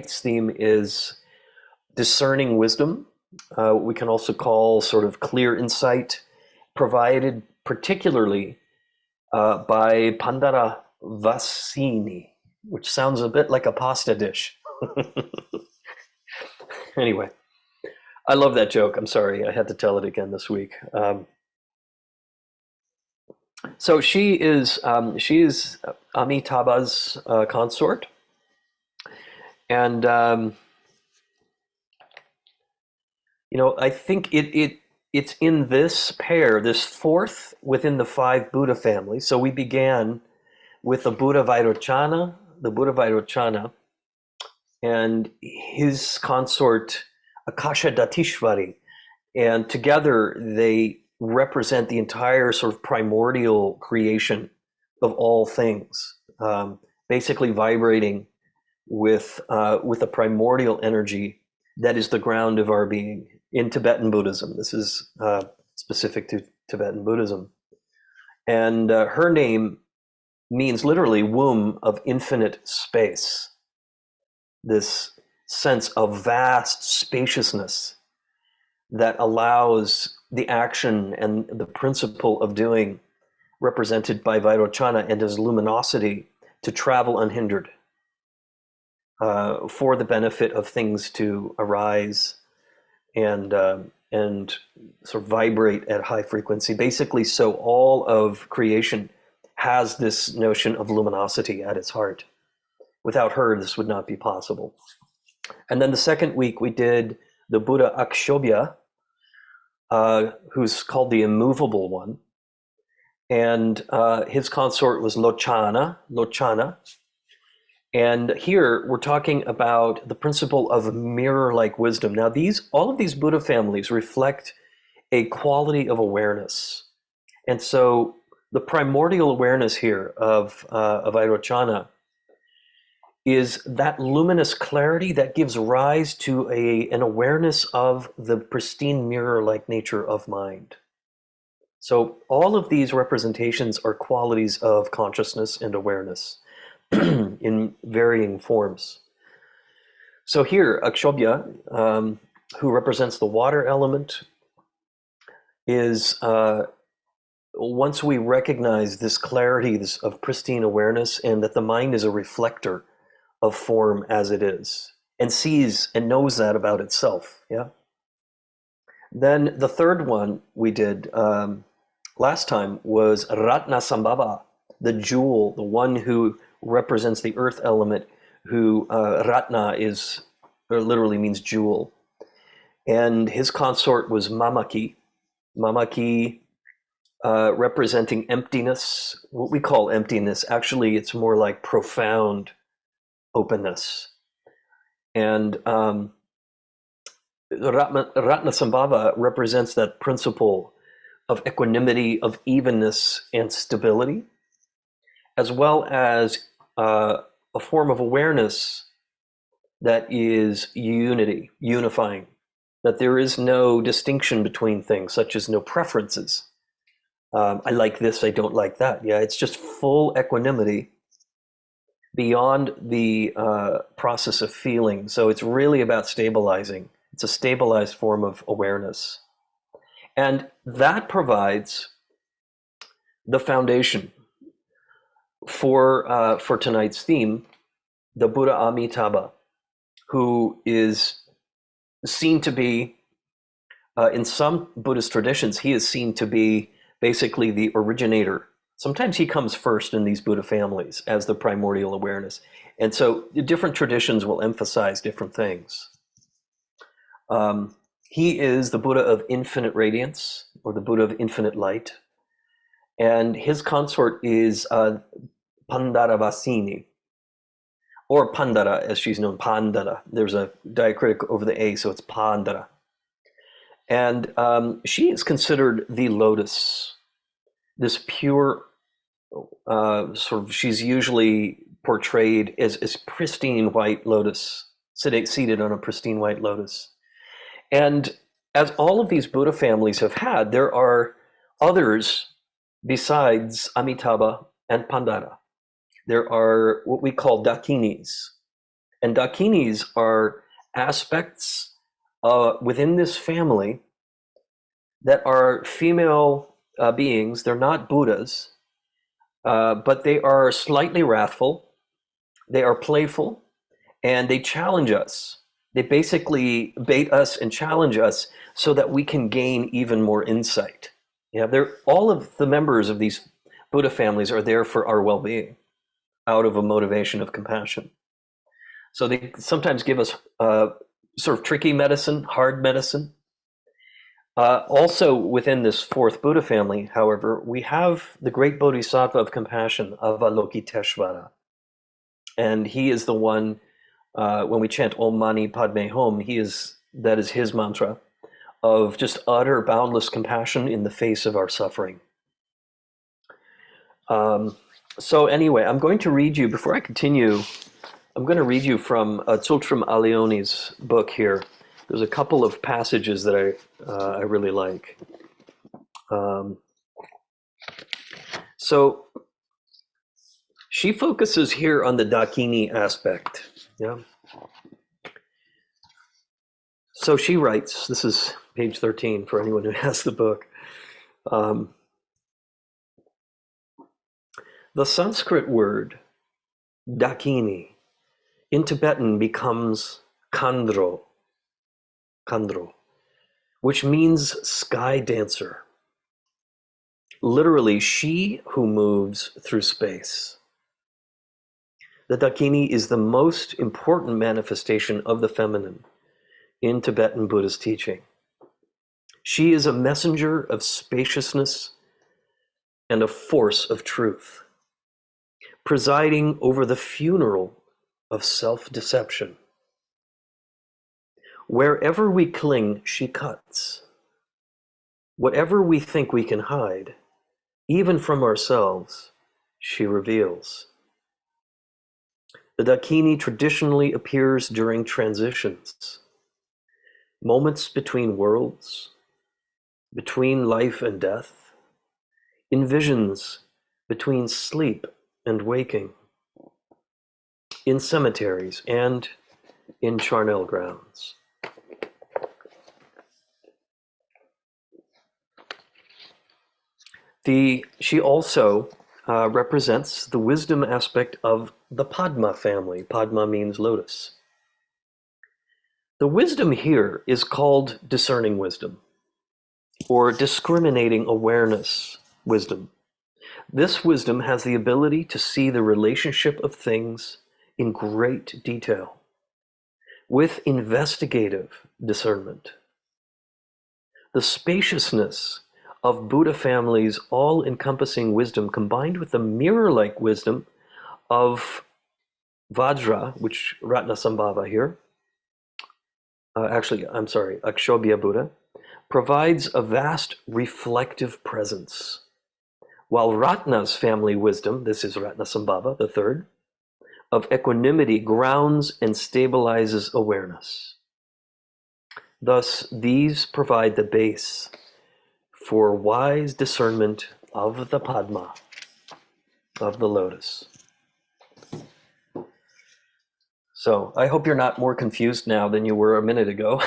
Tonight's theme is discerning wisdom. We can also call sort of clear insight, provided particularly by Pandaravasini, which sounds a bit like a pasta dish. Anyway, I love that joke. I'm sorry, I had to tell it again this week. So she is Amitabha's consort, and I think it's in this pair, this fourth within the five Buddha families. So we began with the Buddha Vairochana, and his consort Akasha Datishvari, and together they represent the entire sort of primordial creation of all things, basically vibrating with a primordial energy that is the ground of our being in Tibetan Buddhism. This is specific to Tibetan Buddhism. And her name means literally womb of infinite space, this sense of vast spaciousness that allows the action and the principle of doing, represented by Vairochana and his luminosity, to travel unhindered for the benefit of things to arise and sort of vibrate at high frequency. Basically, so all of creation has this notion of luminosity at its heart. Without her, this would not be possible. And then the second week, we did the Buddha Akshobhya, who's called the immovable one. And his consort was Lochana. And here we're talking about the principle of mirror-like wisdom. Now, all of these Buddha families reflect a quality of awareness. And so the primordial awareness here of Vairochana is that luminous clarity that gives rise to an awareness of the pristine mirror-like nature of mind. So all of these representations are qualities of consciousness and awareness in varying forms. So here, Akshobhya, who represents the water element, is once we recognize this clarity of pristine awareness, and that the mind is a reflector of form as it is, and sees and knows that about itself. Yeah. Then the third one we did last time was Ratnasambhava, the jewel, the one who represents the earth element, who Ratna is, or literally means jewel. And his consort was Mamaki. Mamaki representing emptiness, what we call emptiness. Actually, it's more like profound openness. And Ratnasambhava represents that principle of equanimity, of evenness and stability, as well as a form of awareness that is unifying, that there is no distinction between things, such as no preferences. I like this, I don't like that. Yeah, it's just full equanimity beyond the process of feeling. So it's really about stabilizing. It's a stabilized form of awareness. And that provides the foundation for tonight's theme, the Buddha Amitabha, who is seen to be, in some Buddhist traditions, he is seen to be basically the originator. Sometimes he comes first in these Buddha families as the primordial awareness. And so different traditions will emphasize different things. He is the Buddha of infinite radiance, or the Buddha of infinite light. And his consort is Pandaravasini, or Pandara, as she's known, Pandara. There's a diacritic over the A, so it's Pandara. And she is considered the lotus, this pure, she's usually portrayed as pristine white lotus, seated on a pristine white lotus. And as all of these Buddha families have had, there are others besides Amitabha and Pandara. There are what we call dakinis, And Dakinis are aspects within this family that are female beings. They're not Buddhas, but they are slightly wrathful, they are playful, and they challenge us. They basically bait us and challenge us so that we can gain even more insight. Yeah, they're all of the members of these Buddha families are there for our well-being, out of a motivation of compassion. So they sometimes give us sort of tricky medicine, hard medicine. Also within this fourth Buddha family, however, we have the great Bodhisattva of compassion, Avalokiteshvara. And he is the one, when we chant Om Mani Padme Hum, that is his mantra of just utter boundless compassion in the face of our suffering. So anyway, I'm going to read you, before I continue, I'm going to read you from Tsultrim Allione's book here. There's a couple of passages that I really like. So she focuses here on the Dakini aspect. Yeah. So she writes, this is page 13 for anyone who has the book. The Sanskrit word Dakini in Tibetan becomes kandro, which means sky dancer. Literally, she who moves through space. The Dakini is the most important manifestation of the feminine in Tibetan Buddhist teaching. She is a messenger of spaciousness and a force of truth, presiding over the funeral of self-deception. Wherever we cling, she cuts. Whatever we think we can hide, even from ourselves, she reveals. The Dakini traditionally appears during transitions, moments between worlds, between life and death, in visions between sleep and waking, in cemeteries and in charnel grounds. She also represents the wisdom aspect of the Padma family. Padma means lotus. The wisdom here is called discerning wisdom, or discriminating awareness wisdom. This wisdom has the ability to see the relationship of things in great detail, with investigative discernment. The spaciousness of Buddha family's all-encompassing wisdom, combined with the mirror-like wisdom of Vajra, which Ratnasambhava here, Akshobhya Buddha, provides a vast reflective presence. While Ratna's family wisdom, this is Ratnasambhava, the third, of equanimity grounds and stabilizes awareness. Thus, these provide the base for wise discernment of the Padma, of the lotus. So I hope you're not more confused now than you were a minute ago.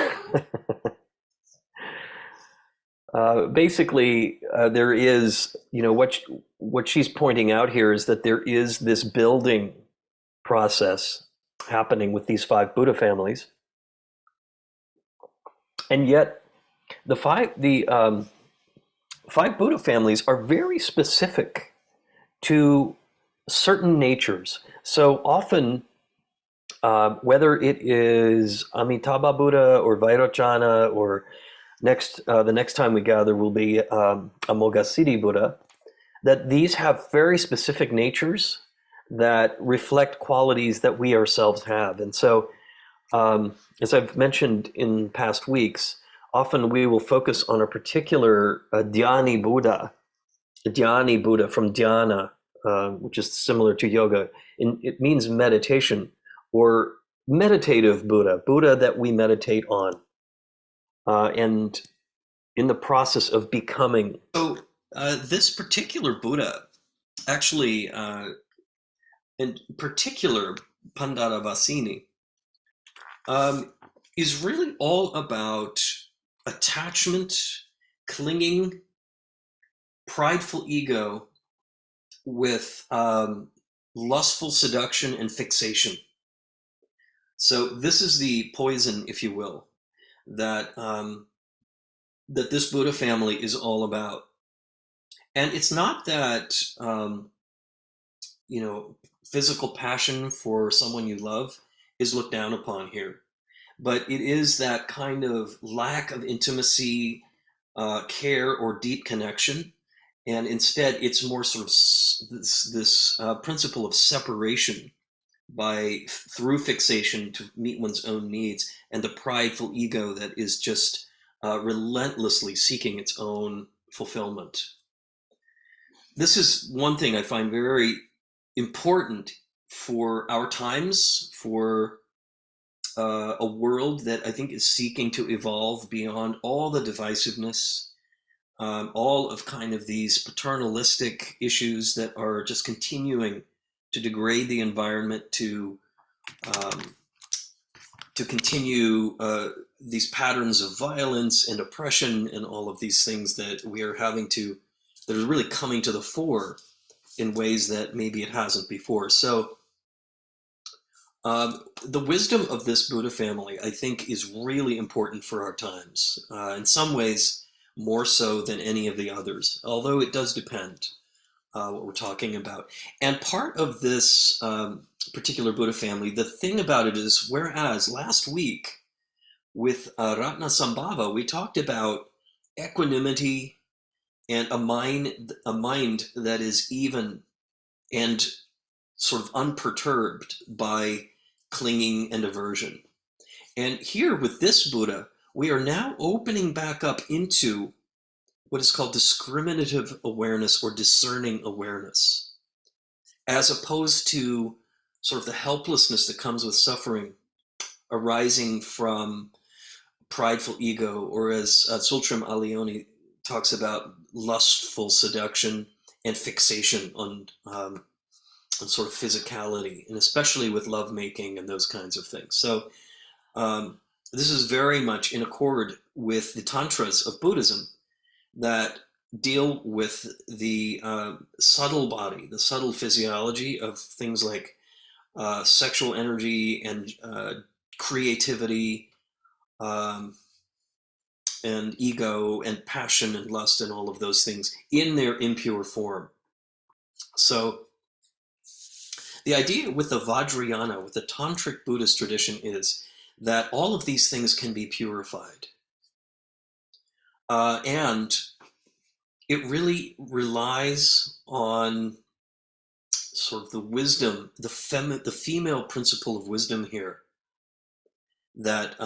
Basically, there is, what she's pointing out here is that there is this building process happening with these five Buddha families, and yet the five Buddha families are very specific to certain natures. So often, whether it is Amitabha Buddha or Vairocana, or the next time we gather will be Amoghasiddhi Buddha, that these have very specific natures that reflect qualities that we ourselves have. And so, as I've mentioned in past weeks, often we will focus on a particular Dhyani Buddha from Dhyana, which is similar to yoga. It means meditation, or meditative Buddha that we meditate on, and in the process of becoming. So this particular Buddha, actually, in particular Pandaravasini, um, is really all about attachment, clinging, prideful ego with lustful seduction and fixation. So this is the poison, if you will, that that this Buddha family is all about. And it's not that you know physical passion for someone you love is looked down upon here, but it is that kind of lack of intimacy, care, or deep connection. And instead, it's more sort of this principle of separation by through fixation to meet one's own needs, and the prideful ego that is just relentlessly seeking its own fulfillment. This is one thing I find very important for our times, for a world that I think is seeking to evolve beyond all the divisiveness, all of kind of these paternalistic issues that are just continuing to degrade the environment, um, to continue these patterns of violence and oppression and all of these things that we are having to, that are really coming to the fore in ways that maybe it hasn't before. So the wisdom of this Buddha family, I think, is really important for our times. In some ways, more so than any of the others, although it does depend what we're talking about. And part of this particular Buddha family, the thing about it is, whereas last week with Ratnasambhava, we talked about equanimity and a mind that is even and sort of unperturbed by clinging and aversion. And here with this Buddha, we are now opening back up into what is called discriminative awareness or discerning awareness, as opposed to sort of the helplessness that comes with suffering arising from prideful ego, or as Tsultrim Allione talks about, lustful seduction and fixation on sort of physicality, and especially with lovemaking and those kinds of things. So um, this is very much in accord with the tantras of Buddhism that deal with the subtle body, the subtle physiology of things like sexual energy and creativity, um, and ego and passion and lust and all of those things in their impure form. So the idea with the Vajrayana, with the Tantric Buddhist tradition, is that all of these things can be purified. And it really relies on sort of the wisdom, the female principle of wisdom here that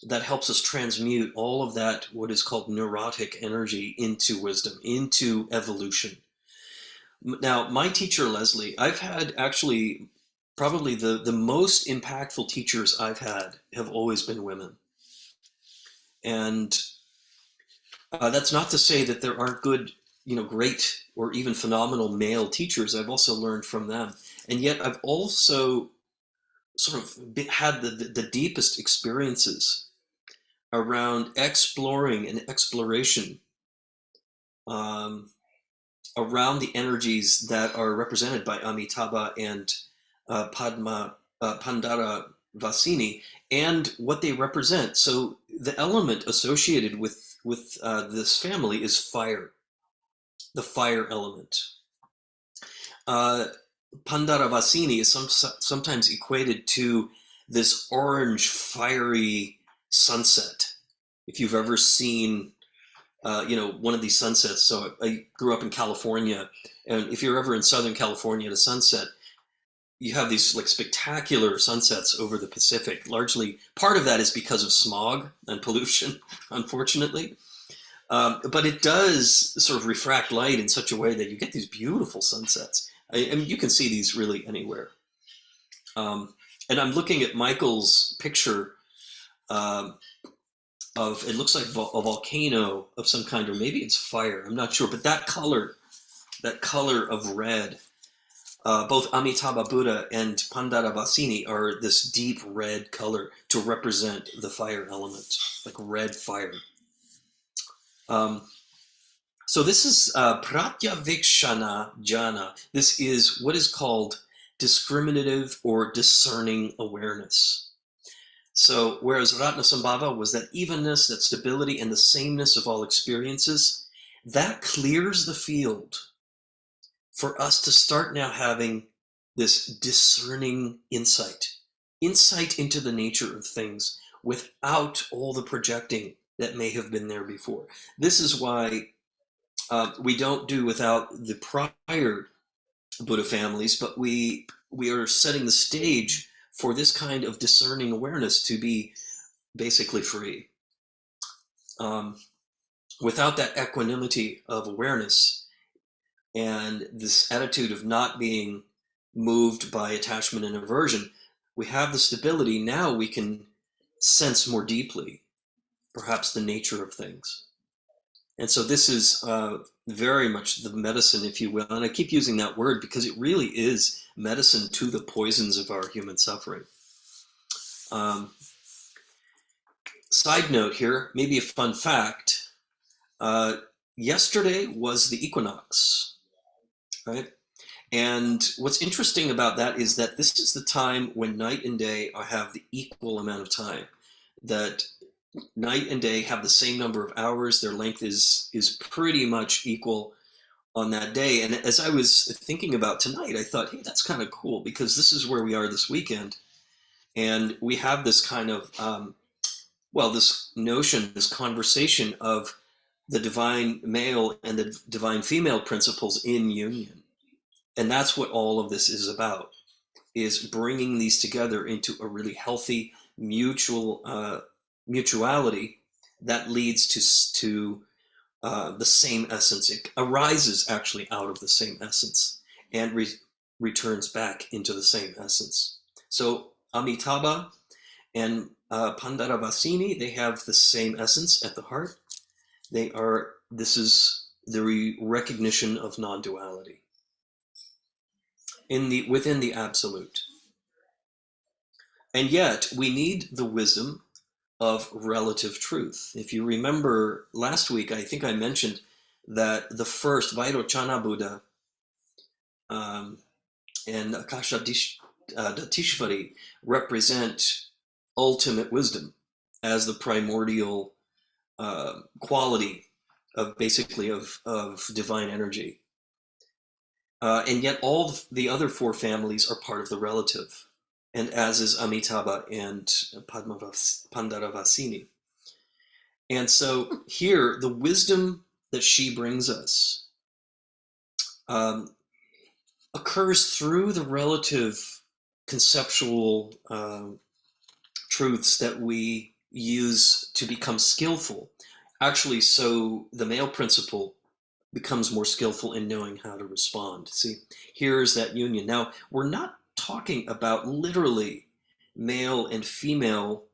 that helps us transmute all of that, what is called neurotic energy, into wisdom, into evolution. Now, my teacher, Leslie, I've had actually probably the most impactful teachers I've had have always been women. And that's not to say that there aren't good, great or even phenomenal male teachers. I've also learned from them. And yet I've also sort of had the deepest experiences around exploring and exploration um, around the energies that are represented by Amitabha and Pandaravasini, and what they represent. So the element associated with this family is fire, the fire element. Uh, Pandaravasini is sometimes equated to this orange, fiery sunset. If you've ever seen one of these sunsets. So I grew up in California, and if you're ever in Southern California at a sunset, you have these like spectacular sunsets over the Pacific. Largely, part of that is because of smog and pollution, unfortunately. But it does sort of refract light in such a way that you get these beautiful sunsets. I mean, you can see these really anywhere. And I'm looking at Michael's picture um, of, it looks like a volcano of some kind, or maybe it's fire. I'm not sure, but that color of red, Both Amitabha Buddha and Pandaravasini are this deep red color to represent the fire element, like red fire. Um, so this is pratyavikshana jhana. This is what is called discriminative or discerning awareness. So whereas Ratnasambhava was that evenness, that stability, and the sameness of all experiences, that clears the field for us to start now having this discerning insight into the nature of things without all the projecting that may have been there before. This is why we don't do without the prior Buddha families, but we are setting the stage for this kind of discerning awareness to be basically free. Um, Without that equanimity of awareness and this attitude of not being moved by attachment and aversion, we have the stability. Now we can sense more deeply, perhaps, the nature of things. And so this is very much the medicine, if you will. And I keep using that word because it really is medicine to the poisons of our human suffering. Side note here, maybe a fun fact. Yesterday was the equinox, right? And what's interesting about that is that this is the time when night and day have the equal amount of time. That night and day have the same number of hours. Their length is pretty much equal on that day. And as I was thinking about tonight, I thought, hey, that's kind of cool because this is where we are this weekend. And we have this kind of, this notion, this conversation of the divine male and the divine female principles in union. And that's what all of this is about, is bringing these together into a really healthy mutuality that leads to the same essence. It arises actually out of the same essence and returns back into the same essence. So Amitabha and Pandaravasini, they have the same essence at the heart. This is the recognition of non-duality within the absolute. And yet we need the wisdom of relative truth. If you remember last week, I think I mentioned that the first Vairochana Buddha and Akashatishvari represent ultimate wisdom as the primordial quality of basically of divine energy. And yet all the other four families are part of the relative, and as is Amitabha and Pandaravasini. And so here, the wisdom that she brings us occurs through the relative conceptual truths that we use to become skillful. Actually, so the male principle becomes more skillful in knowing how to respond. See, here's that union. Now, we're not talking about literally male and female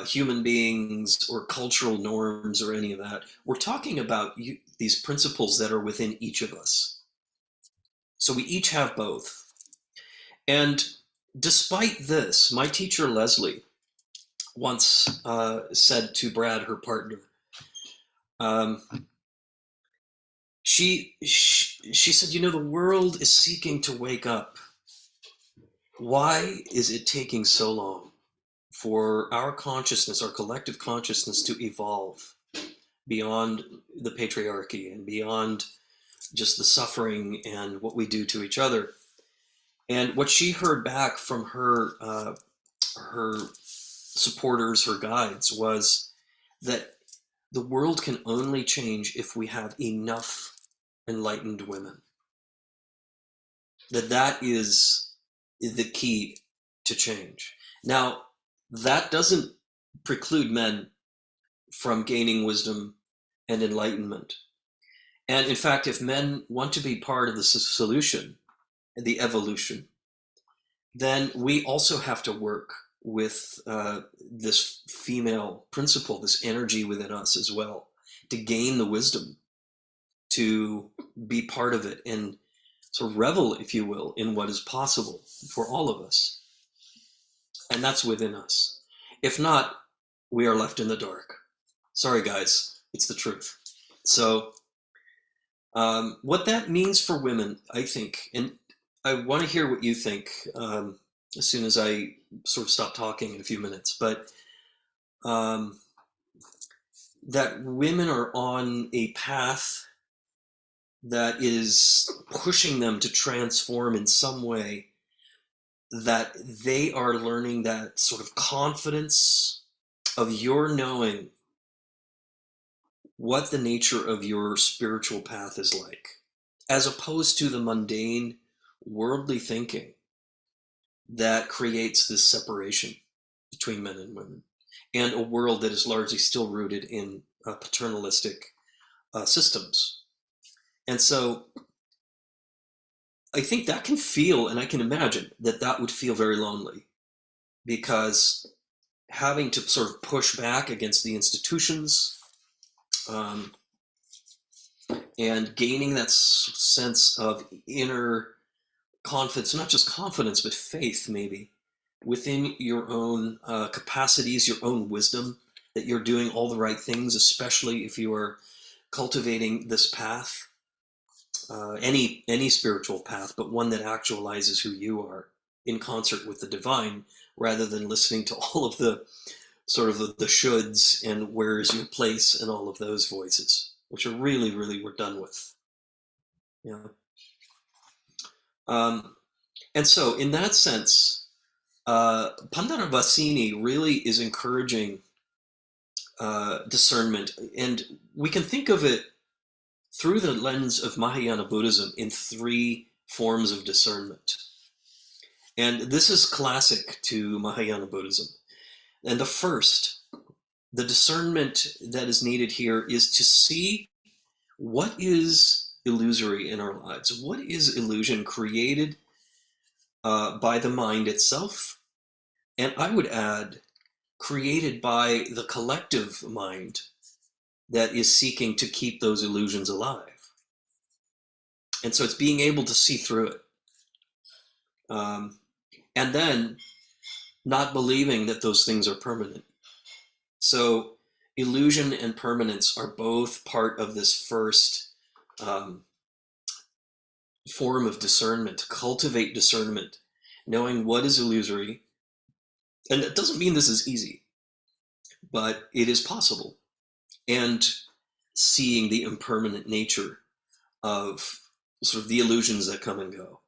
human beings or cultural norms or any of that. We're talking about these principles that are within each of us. So we each have both. And despite this, my teacher Leslie once said to Brad, her partner, she said, the world is seeking to wake up. Why is it taking so long for our consciousness, our collective consciousness, to evolve beyond the patriarchy and beyond just the suffering and what we do to each other? And what she heard back from her supporters, her guides, was that the world can only change if we have enough enlightened women. That is the key to change. Now, that doesn't preclude men from gaining wisdom and enlightenment. And in fact, if men want to be part of the solution, the evolution, then we also have to work with this female principle, this energy within us as well, to gain the wisdom, to be part of it and sort of revel, if you will, in what is possible for all of us. And that's within us. If not, we are left in the dark. Sorry, guys, it's the truth. So, what that means for women, I think, and I want to hear what you think as soon as I sort of stop talking in a few minutes, but that women are on a path that is pushing them to transform in some way, that they are learning that sort of confidence of your knowing what the nature of your spiritual path is like, as opposed to the mundane, worldly thinking that creates this separation between men and women, and a world that is largely still rooted in paternalistic systems. And so I think that can feel, and I can imagine that that would feel very lonely, because having to sort of push back against the institutions, and gaining that sense of inner confidence, not just confidence, but faith, maybe, within your own capacities, your own wisdom, that you're doing all the right things, especially if you are cultivating this path, any spiritual path, but one that actualizes who you are in concert with the divine, rather than listening to all of the sort of the shoulds and where is your place and all of those voices, which are really, really, we're done with. Yeah. And so in that sense, Pandaravasini really is encouraging discernment, and we can think of it through the lens of Mahayana Buddhism in three forms of discernment. And this is classic to Mahayana Buddhism. And the first, the discernment that is needed here, is to see what is illusory in our lives. What is illusion created by the mind itself? And I would add, created by the collective mind that is seeking to keep those illusions alive. And so it's being able to see through it. And then not believing that those things are permanent. So illusion and permanence are both part of this first form of discernment, to cultivate discernment, knowing what is illusory. And it doesn't mean this is easy, but it is possible. And seeing the impermanent nature of sort of the illusions that come and go.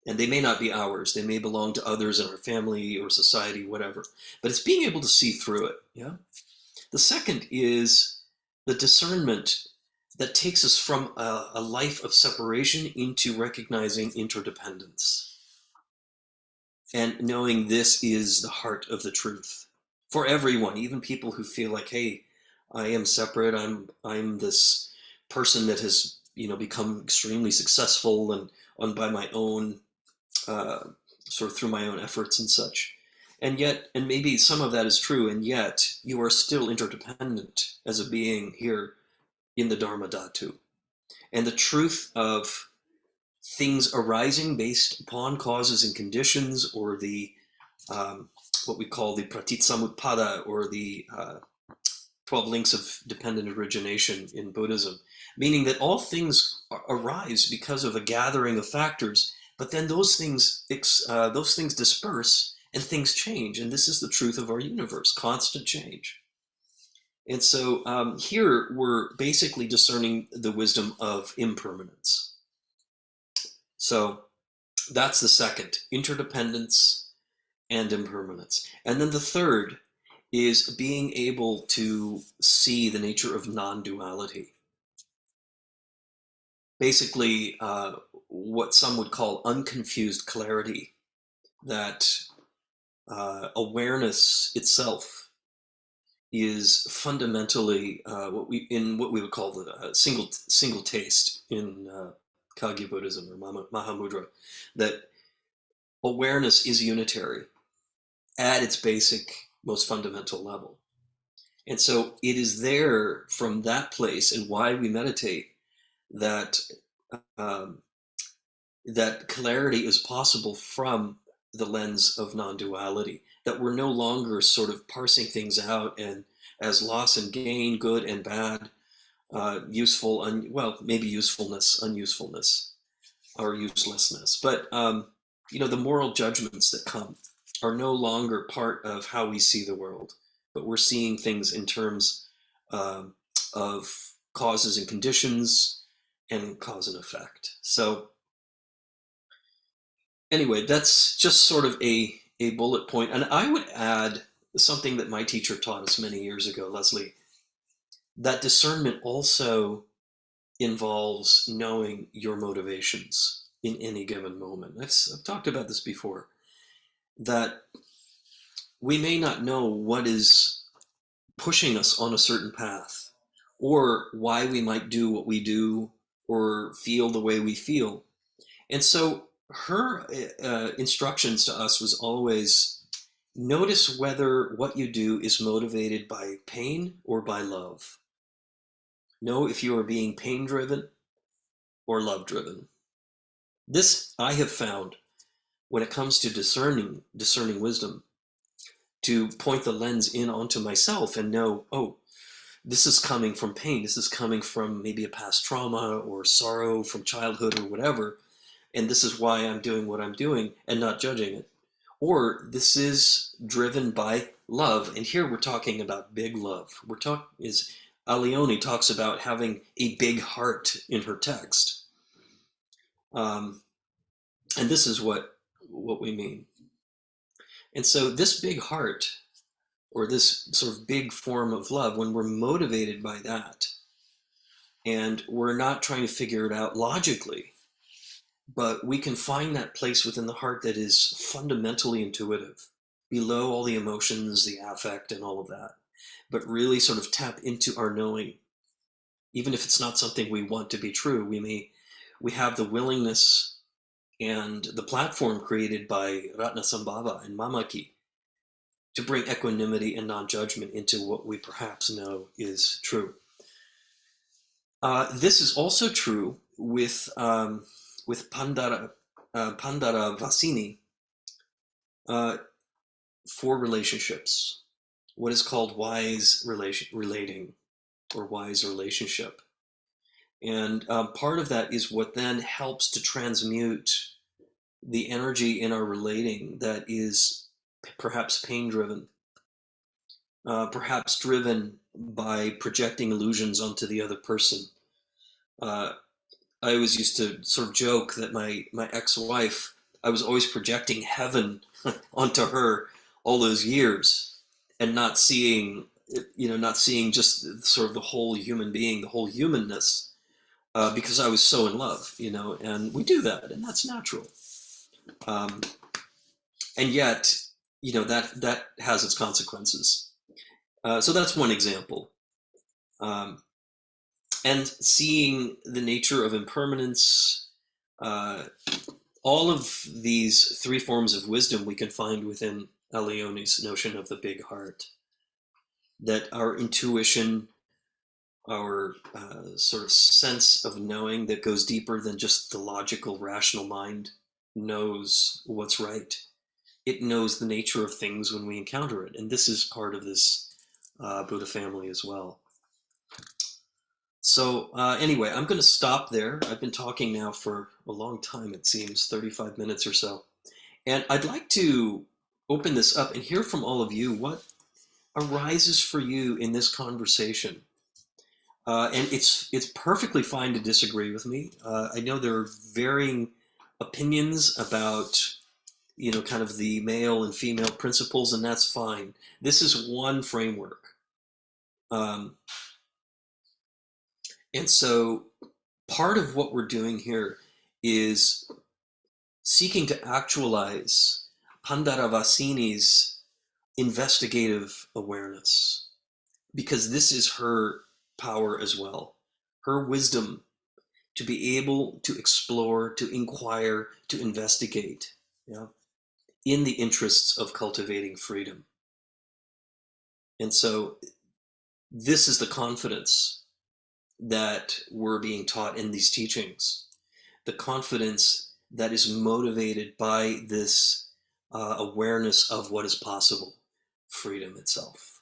And they may not be ours. They may belong to others in our family or society, whatever. But it's being able to see through it. Yeah. The second is the discernment that takes us from a life of separation into recognizing interdependence and knowing this is the heart of the truth for everyone, even people who feel like, hey, I am separate. I'm this person that has become extremely successful and by my own sort of through my own efforts and such. And yet, and maybe some of that is true, and yet you are still interdependent as a being here in the Dharma Dhatu. And the truth of things arising based upon causes and conditions, or the what we call the pratitsamutpada, or the 12 links of dependent origination in Buddhism, meaning that all things arise because of a gathering of factors, but then those things disperse and things change. And this is the truth of our universe, constant change. And so here we're basically discerning the wisdom of impermanence. So that's the second, interdependence and impermanence. And then the third is being able to see the nature of non-duality. Basically, what some would call unconfused clarity, that awareness itself is fundamentally what we would call the single taste in Kagyu Buddhism or Mahamudra, that awareness is unitary at its basic, most fundamental level. And so it is there from that place, and why we meditate, that that clarity is possible from the lens of non-duality, that we're no longer sort of parsing things out and as loss and gain, good and bad, useful, well, maybe usefulness, unusefulness, or uselessness. But the moral judgments that come are no longer part of how we see the world, but we're seeing things in terms uh, of causes and conditions and cause and effect. So anyway, that's just sort of a bullet point. And I would add something that my teacher taught us many years ago, Leslie, that discernment also involves knowing your motivations in any given moment. I've talked about this before, that we may not know what is pushing us on a certain path or why we might do what we do or feel the way we feel. And so her instructions to us was always notice whether what you do is motivated by pain or by love. Know if you are being pain driven or love driven. This I have found when it comes to discerning wisdom, to point the lens in onto myself and know, oh, this is coming from pain. This is coming from maybe a past trauma or sorrow from childhood or whatever. And this is why I'm doing what I'm doing and not judging it. Or this is driven by love. And here we're talking about big love. Allione talks about having a big heart in her text. And this is what we mean. And so this big heart, or this sort of big form of love, when we're motivated by that, and we're not trying to figure it out logically, but we can find that place within the heart that is fundamentally intuitive, below all the emotions, the affect, and all of that, but really sort of tap into our knowing. Even if it's not something we want to be true, we have the willingness and the platform created by Ratnasambhava and Mamaki to bring equanimity and non-judgment into what we perhaps know is true. This is also true with Pandaravasini for relationships, what is called wise relating or wise relationship. And part of that is what then helps to transmute the energy in our relating that is perhaps pain driven, perhaps driven by projecting illusions onto the other person. I always used to sort of joke that my ex-wife, I was always projecting heaven onto her all those years and not seeing just sort of the whole human being, the whole humanness, because I was so in love, and we do that, and that's natural. And yet, that has its consequences. So that's one example. And seeing the nature of impermanence, all of these three forms of wisdom we can find within Allione's notion of the big heart. That our intuition, our sort of sense of knowing that goes deeper than just the logical, rational mind, knows what's right. It knows the nature of things when we encounter it. And this is part of this Buddha family as well. So anyway, I'm going to stop there. I've been talking now for a long time, it seems, 35 minutes or so. And I'd like to open this up and hear from all of you what arises for you in this conversation. And it's perfectly fine to disagree with me. I know there are varying opinions about kind of the male and female principles, and that's fine. This is one framework. And so part of what we're doing here is seeking to actualize Pandaravasini's investigative awareness, because this is her power as well, her wisdom to be able to explore, to inquire, to investigate, in the interests of cultivating freedom. And so this is the confidence that we're being taught in these teachings, the confidence that is motivated by this awareness of what is possible, freedom itself.